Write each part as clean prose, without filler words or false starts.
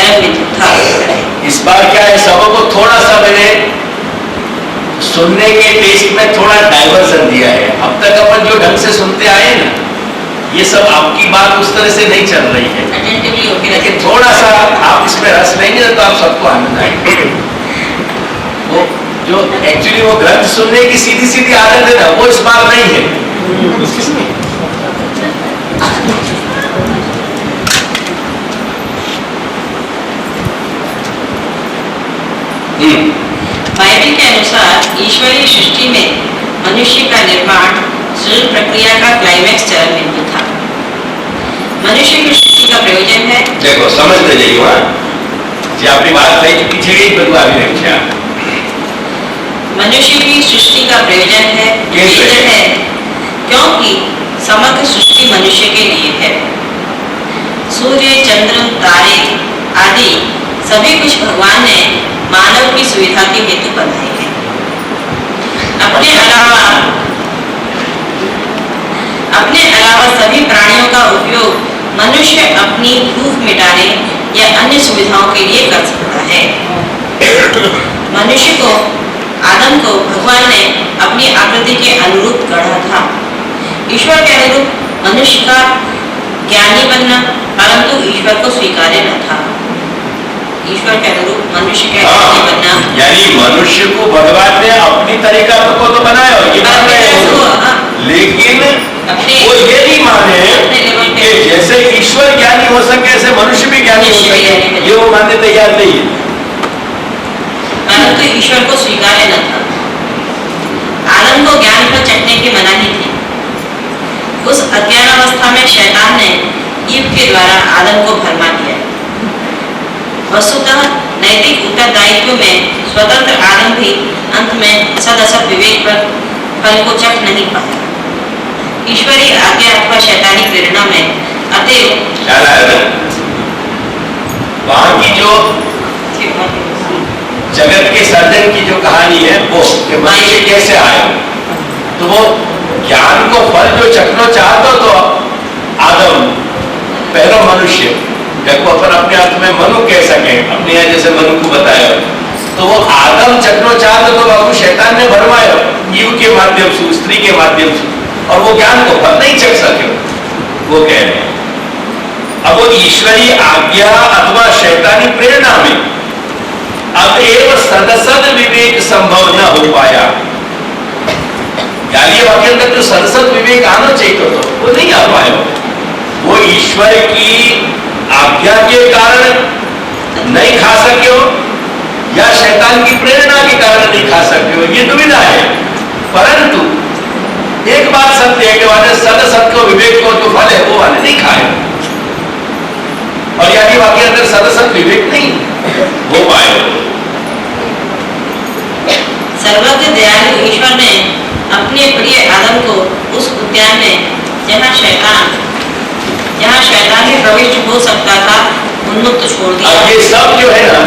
स्वयं विद्युत था। इस बार क्या है, सबको थोड़ा सा मैंने सुनने के टेस्ट में थोड़ा डाइवर्जन दिया है। अब तक अपन जो ढंग से सुनते आए ना, ये सब आपकी बात उस तरह से नहीं चल रही है, अटेंटिवली होके लेकिन थोड़ा सा आप इसमें रस लेंगे तो आप सबको आनंद आएगा। वो जो एक्चुअली वो ग्रंथ सुनने की सीधी सीधी आदत है ना, वो इस बार नहीं है। बाइबल के अनुसार ईश्वरीय सृष्टि में मनुष्य का निर्माण सृजन प्रक्रिया का क्लाइमैक्स चरण बिंदु था। मनुष्य की सृष्टि का प्रयोजन है, देखो समझते जाइए, जी आपकी बात सही, पीछे गई बदलाव भी नहीं। मनुष्य की सृष्टि का प्रयोजन है, है क्योंकि समग्र सृष्टि मनुष्य के लिए है। सूर्य, चंद्र, तारे आदि सभी कुछ भगवान ने मानव की सुविधा के हेतु बनाए हैं। अपने अलावा सभी प्राणियों का उपयोग मनुष्य अपनी भूख मिटाने या अन्य सुविधाओं के लिए कर सकता है। मनुष्य को, आदम को भगवान ने अपनी आकृति के अनुरूप गढ़ा था। ईश्वर के अनुरूप मनुष्य का ज्ञानी बनना परंतु ईश्वर को स्वीकार्य न था। ईश्वर के अनुरूप मनुष्य का ज्ञानी बनना, यानी मनुष्य को भगवान ने अपनी तरीका को तो बनाया, लेकिन वो ये नहीं माने कि जैसे ईश्वर ज्ञानी हो सके ऐसे मनुष्य भी ज्ञानी हो सके, ये वो मानने तैयार नहीं है। परंतु ईश्वर को स्वीकार्य न था। आदम को ज्ञान पर चढ़ने की मनाही थी। उस अज्ञानावस्था में शैतान ने ईव के द्वारा आदम को भरमा दिया। वस्तुतः नैतिक उत्तरदायित्व में स्वतंत्र आदम भी अंत में सदसत विवेक पर फल को चख नहीं पाया। ईश्वरीय आज्ञा अथवा शैतानी प्रेरणा में अतएव वहां की जो जगत के सर्जन की जो कहानी है वो कि मनुष्य कैसे आया, तो वो ज्ञान को फल जो चखना चाहता तो आदम पहला मनुष्य, देखो अपन अपने अर्थ में मनु कह सके, अपने यहाँ जैसे मनु को बताया, तो वो आदम चखना चाहता तो बाबू शैतान ने भरमाया ईव के माध्यम से, स्त्री के माध्यम से, और वो ज्ञान को फल नहीं चख सके। वो कह रहे हैं अब वो ईश्वरीय आज्ञा अथवा शैतानी प्रेरणा में अतएव सदसद विवेक संभव न हो पाया। यानी वाक्य अंदर जो सदसद विवेक आना चाहिए तो वो नहीं आ पाया। वो ईश्वर की आज्ञा के कारण नहीं खा सके हो या शैतान की प्रेरणा के कारण नहीं खा सके हो, ये दुविधा है। परंतु एक बात सत्य है कि वाले सदसत को विवेक को जो फल है वो वाले नहीं खाए, और यानी वाक्य अंदर सदसत विवेक नहीं हो पाए। सर्वज्ञ दयालु ईश्वर ने अपने प्रिय आदम को उस उद्यान में जहाँ शैतान भी प्रविष्ट हो सकता था उन्मुक्त छोड़ दिया। अब ये सब जो है ना,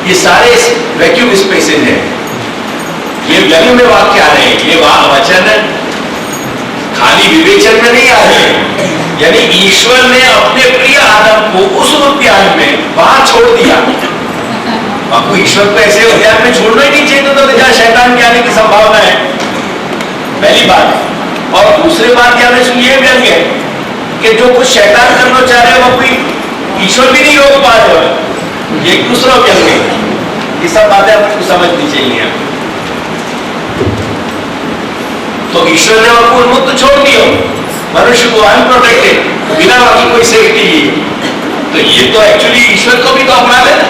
ये सारे वैक्यूम स्पेसेस हैं, ये व्यंग में वाक्य आ रहे हैं, ये वचन खाली विवेचन में नहीं आ रहे। यानी ईश्वर ने अपने प्रिय आदम को उस उद्यान में वहां छोड़ दिया। आपको ईश्वर को ऐसे उद्यान में छोड़ना ही नहीं चाहिए तो जहां शैतान के आने की संभावना है, पहली बात। और दूसरी बात क्या ये व्यंग है कि जो कुछ शैतान करना चाह रहे हैं वो कोई ईश्वर भी नहीं रोक पा रहे, एक दूसरा व्यंग है। ये सब बातें आपको समझनी चाहिए। तो ईश्वर ने आपको उन्मुक्त छोड़ दिया, मनुष्य को अनप्रोटेक्टेड, बिना बाकी कोई सेफ्टी। तो ये तो एक्चुअली ईश्वर को भी तो अपराध है ना।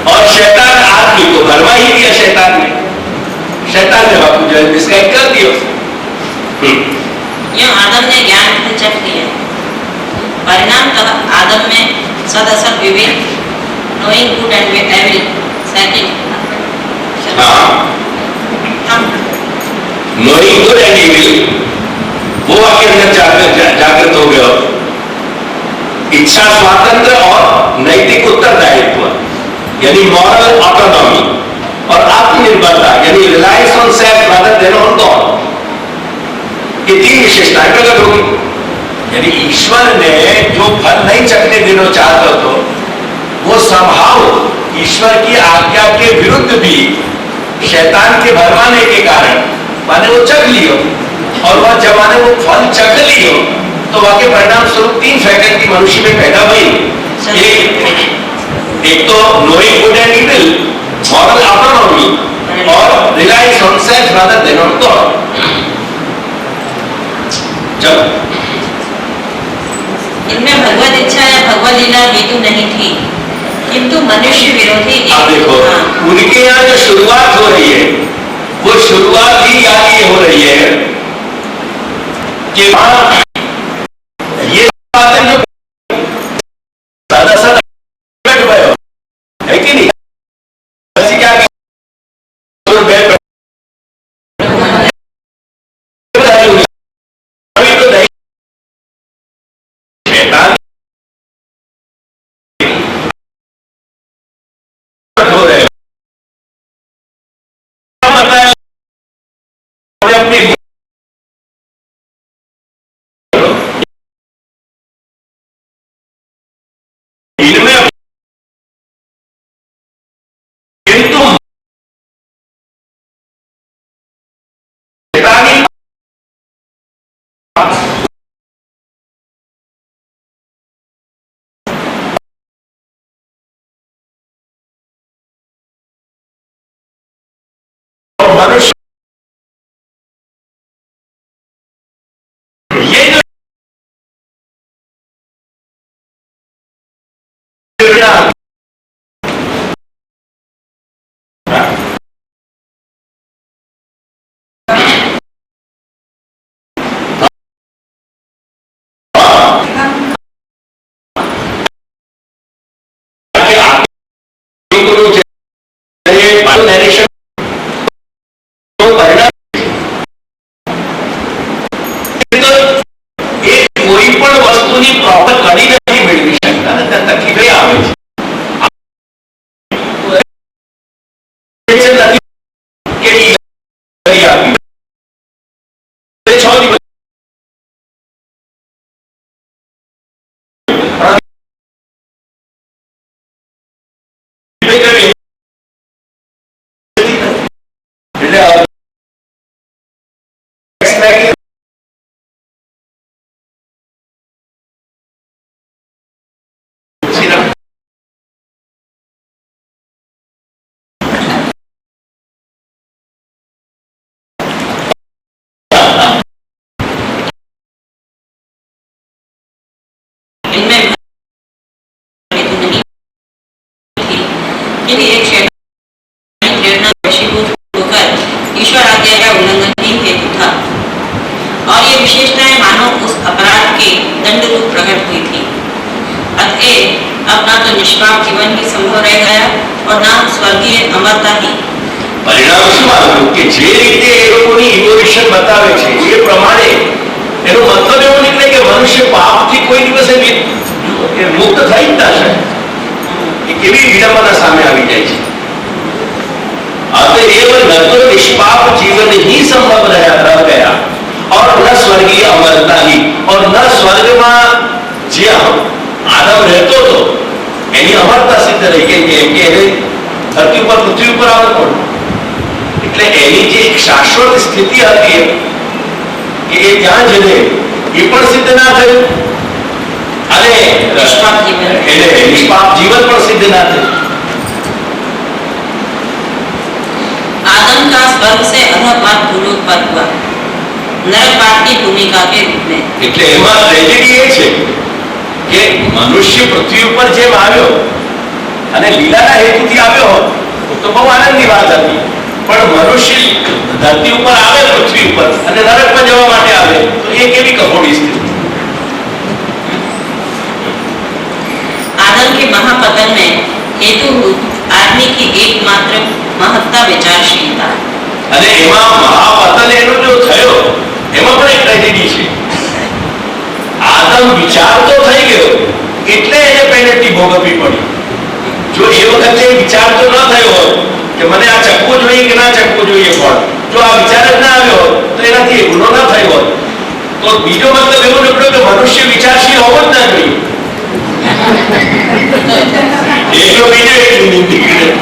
और शैतान आदमी को भरवा ही दिया। शैतान ने बापू जो है मिसगाइड कर दिया। आदम ने ज्ञान फल चख लिया, परिणामतः आदम में सदसत विवेक, knowing good and evil, second knowing good and evil वो आपके अंदर जागृत हो गया। इच्छा स्वातंत्र और नैतिक उत्तरदायित्व यानी मॉरल ऑटोनॉमी और आत्मनिर्भरता यानी Reliance on self rather than on God, ये 3 विशेषताएं प्रकट होगी। यदि ईश्वर ने जो फल नहीं चखने देना चाहता तो वो संभाव ईश्वर की आज्ञा के विरुद्ध भी शैतान के भरमाने के कारण माने वो चख लियो, और वह जब माने वो फल चख लियो तो वह के परिणाम स्वरूप 3 फैकल्टी मनुष्य में पैदा हुई। एक तो knowing good and evil, moral autonomy, और reliance on self rather than on God. चलो, इनमें भगवत इच्छा या भगवत लीला हेतु नहीं थी, किंतु मनुष्य विरोधी आप देखो उनके यहाँ जो शुरुआत हो रही है वो शुरुआत ही यहाँ की हो रही है कि वहां ये बातें जो सादा सादा है कि नहीं, ऐसी क्या मनुष्य ये जो इनमें हेतु नहीं थी, किंतु एक शैतानी प्रेरणा वशीभूत होकर ईश्वर आज्ञा का उल्लंघन ही हेतु था, और ये विशेषताएं मानो उस अपराध के दंड रूप प्रकट हुई थी। अतएव अब ना तो निष्पाप जीवन ही संभव रह गया और ना स्वर्गीय अमरता ही। परिणाम શું આવ્યું કે જે રીતે એ લોકોની ઇવોલ્યુશન બતાવે છે એ પ્રમાણે એનો મતલબ એવો નીકળે કે મનુષ્ય પાપથી કોઈ દિવસે મુક્ત થઈ જ ના શકે। એ કેવી વિડંબના સામે આવી જાય છે। अतएव न तो निष्पाप जीवन ही संभव रह गया और न स्वर्गीय अमरता ही, और न स्वर्ग में जे आदम रहतो तो एनी अमरता सिद्ध रही गई कि એને धरती पर पृथ्वी पर आवे कोण, એટલે એની જે એક શાશ્વત સ્થિતિ હતી કે એ ત્યાં જઈને એ પણ સિદ્ધ ના થયું અને નિષ્પાપ જીવન પણ સિદ્ધ ના થયું। आदम का स्वर्ग से अधोपात भूलोक पर हुआ, नरकपात की भूमिका के रूप में। એટલે એમાં ટ્રેજેડી એ છે કે મનુષ્ય પૃથ્વી ઉપર જેમ આવ્યો અને લીલાના હેતુથી આવ્યો તો બહુ આનંદની વાત હતી, પણ મનુષ્ય ધરતી ઉપર આવે પૃથ્વી ઉપર અને નરકમાં જવા માટે આવે તો એ કેવી કફોડી સ્થિતિ। आदम के महापतन में हेतुभूत आदमी की एकमात्र महत्ता विचारशीलता, અને એમાં મહાપતન એનો જો થયો એમાં પણ એક ટ્રેજેડી છે। આદમ વિચારતો થઈ ગયો એટલે એને પેનલ્ટી ભોગવવી પડી। જો એ વખતે વિચારતો ન થયો હોત કે મને આ ચકવું જોઈએ કે ના ચકવું જોઈએ ફળ, જો આ વિચાર જ ના આવ્યો હોત તો એનાથી ગુનો ન થયો હોત, તો બીજો મતલબ એવો નીકળ્યો કે મનુષ્ય વિચારશીલ હોવો જ ના જોઈએ. એનો બીજો એક meaning નીકળ્યો.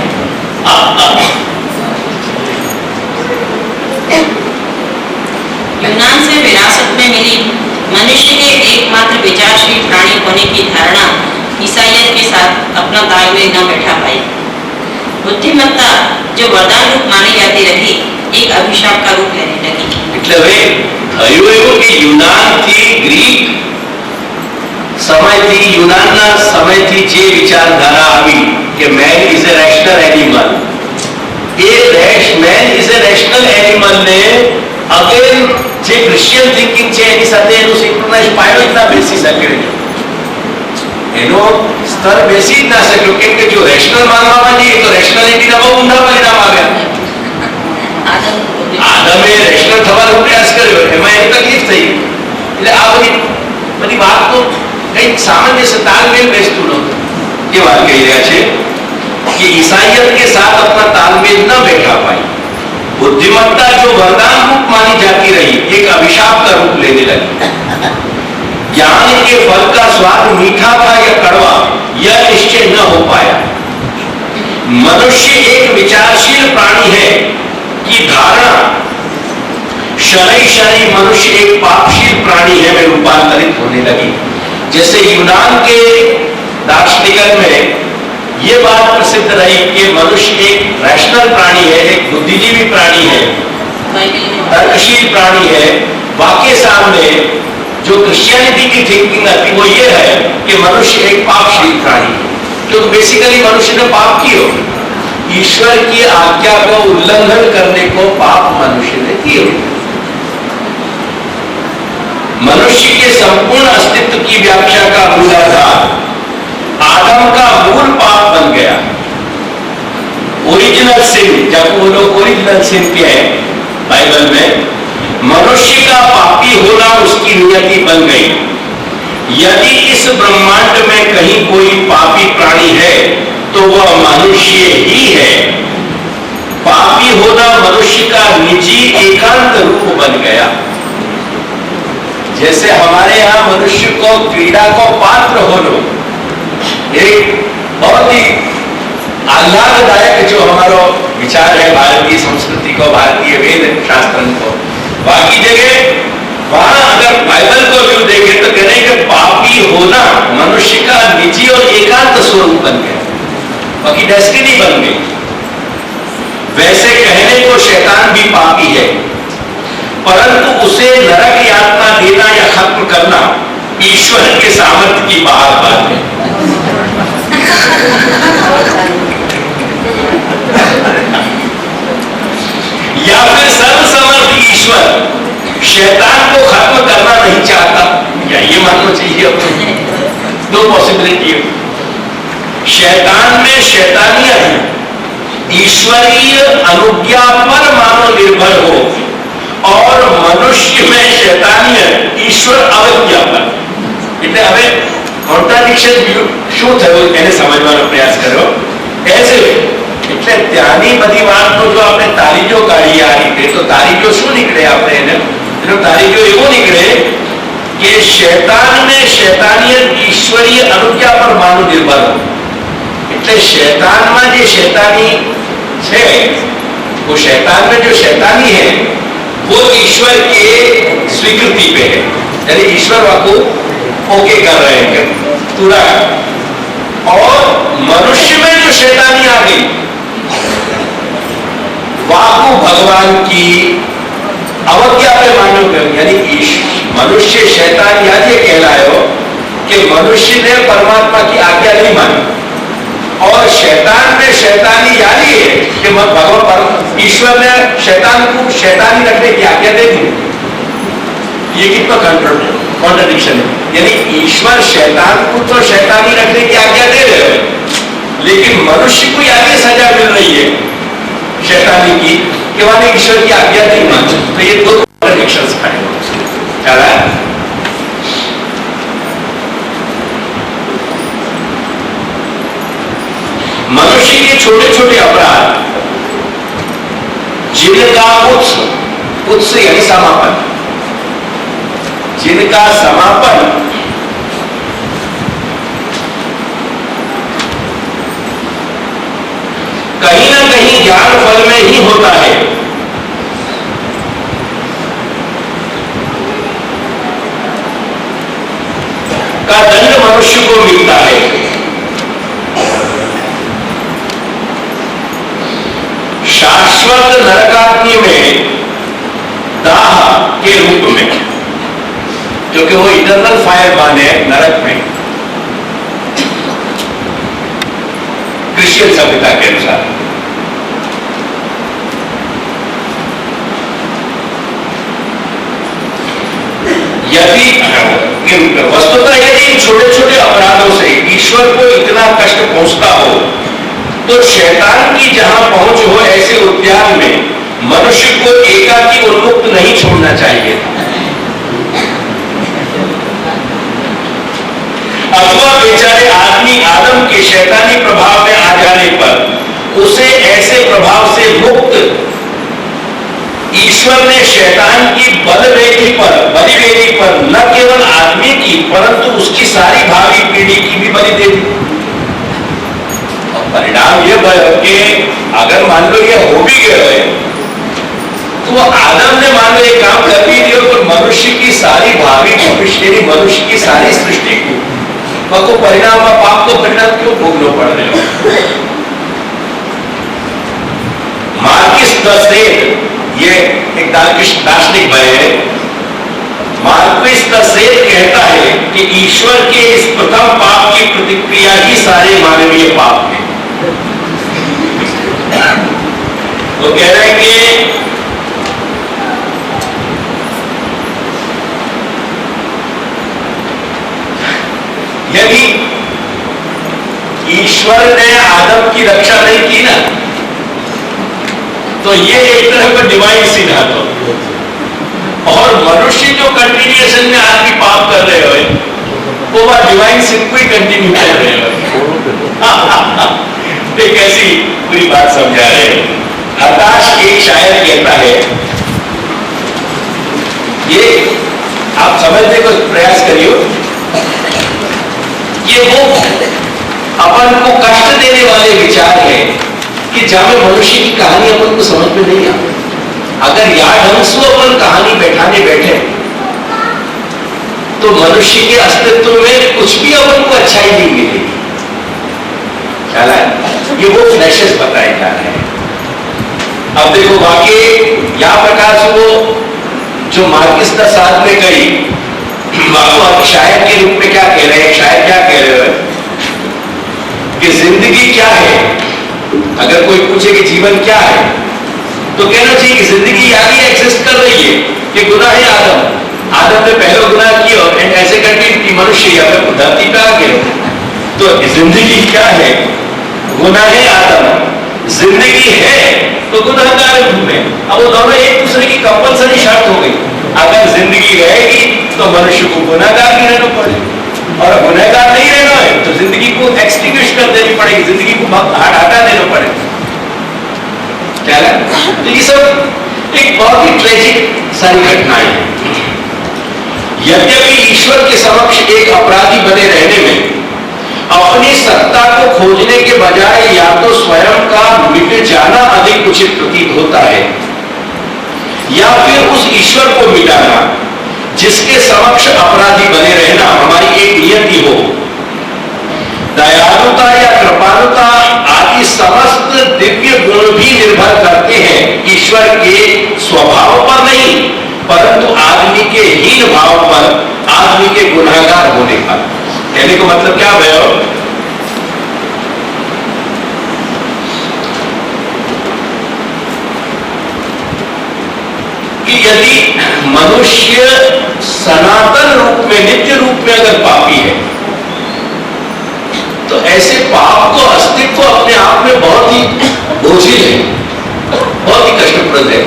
यूनान से विरासत में मिली मनुष्य के एकमात्र विचारशील प्राणी होने की धारणा ईसाइयत के साथ अपना तालमेल न बैठा पाई। बुद्धिमत्ता जो वरदान रूप मानी जाती रही एक अभिशाप का रूप लेने लगी। એટલે હવે થયું એવું કે યુનાનથી ગ્રીક સમયથી યુનાનના સમયથી જે વિચારધારા આવી કે main is a rational animal, A main is a rational animal ને અગેન જે ક્રિશ્ચિયન થિંકિંગ છે એની સાથે એનું સિંક્રોનાઇઝ પાયો જ ના બેસી શકે, એનો સ્તર બેસી જ ના શક્યો, કેમ કે જો રેશનલ માનવામાં જઈએ તો રેશનાલિટીના બહુ ઊંડા પરિણામ આવ્યા. આદમે રેશનલ થવાનો પ્રયાસ કર્યો, એમાં એની તકલીફ થઈ, એટલે આ બધી વાત તો કઈ સામાન્ય से तालमेल બેસતું નહોતું. ये बात कही રહ્યા છે कि ईसाइयत के साथ अपना तालमेल न बैठा पाई। बुद्धिमत्ता जो वरदान रूप मानी जाती रही एक अभिशाप का रूप लेने लगी। ज्ञान के फल का स्वाद मीठा था या कड़वा यह निश्चय न हो पाया। मनुष्य एक विचारशील प्राणी है की धारणा शनै मनुष्य एक पापशील प्राणी है में रूपांतरित होने लगी। जैसे यूनान के दार्शनिकन में ये बात प्रसिद्ध रही कि मनुष्य एक रैशनल प्राणी है, एक बुद्धिजीवी प्राणी है, तर्कशील प्राणी है। वाक्य सामने जो क्रिश्चियनिटी की थिंकिंग आती वो ये है कि मनुष्य एक पापशील प्राणी है, क्योंकि बेसिकली मनुष्य ने पाप किया, ईश्वर की आज्ञा को उल्लंघन करने को पाप मनुष्य ने किया। मनुष्य के संपूर्ण अस्तित्व की व्याख्या का मूलाधार आदम का मूल पाप बन गया। ओरिजिनल सिन, जब वो लोग ओरिजिनल सिन के हैं बाइबल में, मनुष्य का पापी होना उसकी नियति बन गई। यदि इस ब्रह्मांड में कहीं कोई पापी प्राणी है तो वह मनुष्य ही है। पापी होना मनुष्य का निजी एकांत रूप बन गया। जैसे हमारे यहाँ मनुष्य को क्रीड़ा को पात्र होना एक बहुत ही आह्लाददायक जो हमारा विचार है भारतीय संस्कृति को, भारतीय वेद शास्त्र को, बाकी जगह वहां अगर बाइबल को व्यू देखें तो कहने के पापी होना मनुष्य का निजी और एकांत स्वरूप बन गया, बाकी डेस्टिनी बन गई। वैसे कहने को शैतान भी पापी है, परंतु उसे नरक यातना देना या खत्म करना ईश्वर के सामर्थ्य की बाहर बात है। या फिर सर्वसमर्थ ईश्वर शैतान को खत्म करना नहीं चाहता, या ये मानना चाहिए अपने। दो पॉसिबिलिटी है, शैतान में शैतानियत ईश्वरीय अनुज्ञा पर मानो निर्भर हो और मनुष्य में शैतानियत ईश्वर अवज्ञा पर। એટલે હવે કોન્ટ્રાડિક્શન શું થયું એને સમજવાનો પ્રયાસ કર્યો। એઝ એટલે ત્યાંની બધી વાતનો જો આપણે તારીજો કાઢીએ આ રીતે તો તારીજો શું નીકળે આપણે એનો તારીજો એવો નીકળે કે શૈતાન में शैतानियत ईश्वरीय अनुज्ञा पर मानो निर्भर हो। એટલે શૈતાનમાં જે શૈતાની છે वो शैतान में जो शैतानी है वो ईश्वर के स्वीकृति पे है, यानी ईश्वर वाको ओके कर रहे हैं पूरा। और मनुष्य में जो शैतानी आ गई वाको भगवान की अवज्ञा पे मानो कर, यानी मनुष्य शैतान याद ये कहलायो कि मनुष्य ने परमात्मा की आज्ञा नहीं मानी और शैतान में शैतानी यानी है कि भगवान ईश्वर ने शैतान को शैतानी रखने की आज्ञा दे दी। ये कितना कॉन्ट्रडिक्शन है, यानी ईश्वर शैतान को तो शैतानी रखने की आज्ञा दे रहे हैं, लेकिन मनुष्य को आगे सजा मिल रही है शैतानी की कि वाले ईश्वर की आज्ञा नहीं मानी। तो ये दो कॉन्ट्रडिक्शंस खड़े हो रहा है। मनुष्य के छोटे छोटे अपराध जिनका उत्स यानी समापन, जिनका समापन कहीं ना कहीं ज्ञान फल में ही होता है, का दंड मनुष्य को मिलता है। शाश्वत नरकाग्नि में दाह के रूप में, क्योंकि वो इटरनल फायर माने नरक में, क्रिश्चियन सभ्यता के अनुसार। यदि वस्तुतः यदि छोटे छोटे अपराधों से ईश्वर को इतना कष्ट पहुंचता हो, तो शैतान की जहां पहुंच हो ऐसे उद्यान में मनुष्य को एकाकी उन्मुक्त नहीं छोड़ना चाहिए। अथवा बेचारे आदमी आदम के शैतानी प्रभाव में आ जाने पर उसे ऐसे प्रभाव से मुक्त ईश्वर ने शैतान की बलिवेदी पर न केवल आदमी की परंतु उसकी सारी भावी पीढ़ी की भी बलि दे दी। और परिणाम यह कि अगर मान लो ये हो भी गए तो आदम ने मान लो एक काम कर भी दिया, पर मनुष्य की सारी भावी भविष्य, मनुष्य की सारी सृष्टि को परिणाम, पाप को परिणाम क्यों भोगना पड़ रहे हो? मार्किस द सेठ, ये एक दार्शनिक है, मार्किस द सेठ कहता है कि ईश्वर के इस प्रथम पाप की प्रतिक्रिया ही सारे मानवीय पाप है। वो कह रहे हैं कि यदि ईश्वर ने आदम की रक्षा नहीं की ना, तो ये एक तरह का डिवाइन सीन है। तो और मनुष्य जो कंटिन्यूएशन में आदमी पाप कर रहे हो वो वह डिवाइन सीन को ही कंटिन्यू कर रहे हो। एक ऐसी पूरी बात समझा रहे हैं। हताश एक शायर कहता है, ये आप समझने को प्रयास करियो, ये वो अपन को कष्ट देने वाले विचार है कि जहां मनुष्य की कहानी अपन को समझ में नहीं आती। अगर यार ढंग से अपन कहानी बैठाने बैठे तो मनुष्य के अस्तित्व में कुछ भी अपन को अच्छाई नहीं मिलेगी। ख्याल है? ये वो फ्लैशेस बताए जा रहे हैं। अब देखो वाकई या प्रकार से वो जो मार्किस द साथ में गई, आप शायर के रूप में क्या कह रहे हैं? शायर क्या कह रहे हो कि जिंदगी क्या है? अगर कोई पूछे कि जीवन क्या है, तो कहना चाहिए कि जिंदगी यानी एग्जिस्ट कर रही है कि गुनाह है आदम ने पहला गुनाह किया एंड ऐसे करके कि मनुष्य या फिर धरती पे आ गए। तो जिंदगी क्या है? गुनाह है आदम, जिंदगी है तो गुनाहगार है। अब वो दोनों एक दूसरे की कंपल्सरी शर्त हो गई। अगर जिंदगी रहेगी तो मनुष्य को गुनाहगार भी रहना पड़ेगा, और गुनाहगार नहीं रहना है तो जिंदगी को एक्सटिंग्विश कर देनी पड़ेगी, जिंदगी को हटा देना पड़ेगा। क्या है? तो ये सब एक बहुत ही ट्रेजिक सारी घटनाएं हैं। यद्यपि ईश्वर के समक्ष एक अपराधी बने रहने में अपनी सत्ता को खोजने के बजाय या तो स्वयं का मिट जाना अधिक उचित प्रतीत होता है, या फिर उस ईश्वर को मिटाना जिसके समक्ष अपराधी बने रहना हमारी एक नियति हो। दयालुता या कृपालुता आदि समस्त दिव्य गुण भी निर्भर करते हैं ईश्वर के स्वभाव पर नहीं, परंतु आदमी के हीन भाव पर, आदमी के गुनाहगार होने पर। कहने का मतलब क्या है कि यदि मनुष्य सनातन रूप में, नित्य रूप में अगर पापी है, तो ऐसे पाप को अस्तित्व अपने आप में बहुत ही बोझिल है, बहुत ही कष्टप्रद है।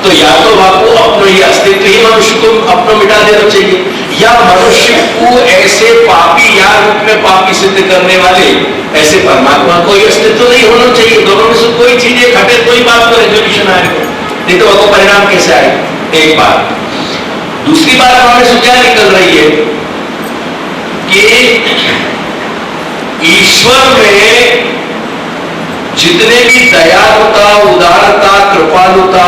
तो या तो आपको अपना ही अस्तित्व ही मनुष्य को अपना मिटा देना चाहिए, या मनुष्य को ऐसे पापी या रूप में पापी सिद्ध करने वाले ऐसे परमात्मा को अस्तित्व नहीं होना चाहिए। दोनों में से कोई चीज घटे तो ही बात को रेजोल्यूशन आएगा, नहीं तो आपको परिणाम कैसे आएगा? एक बात दूसरी बात हमें से क्या निकल रही है कि ईश्वर में जितने भी दयालुता, उदारता, कृपालुता,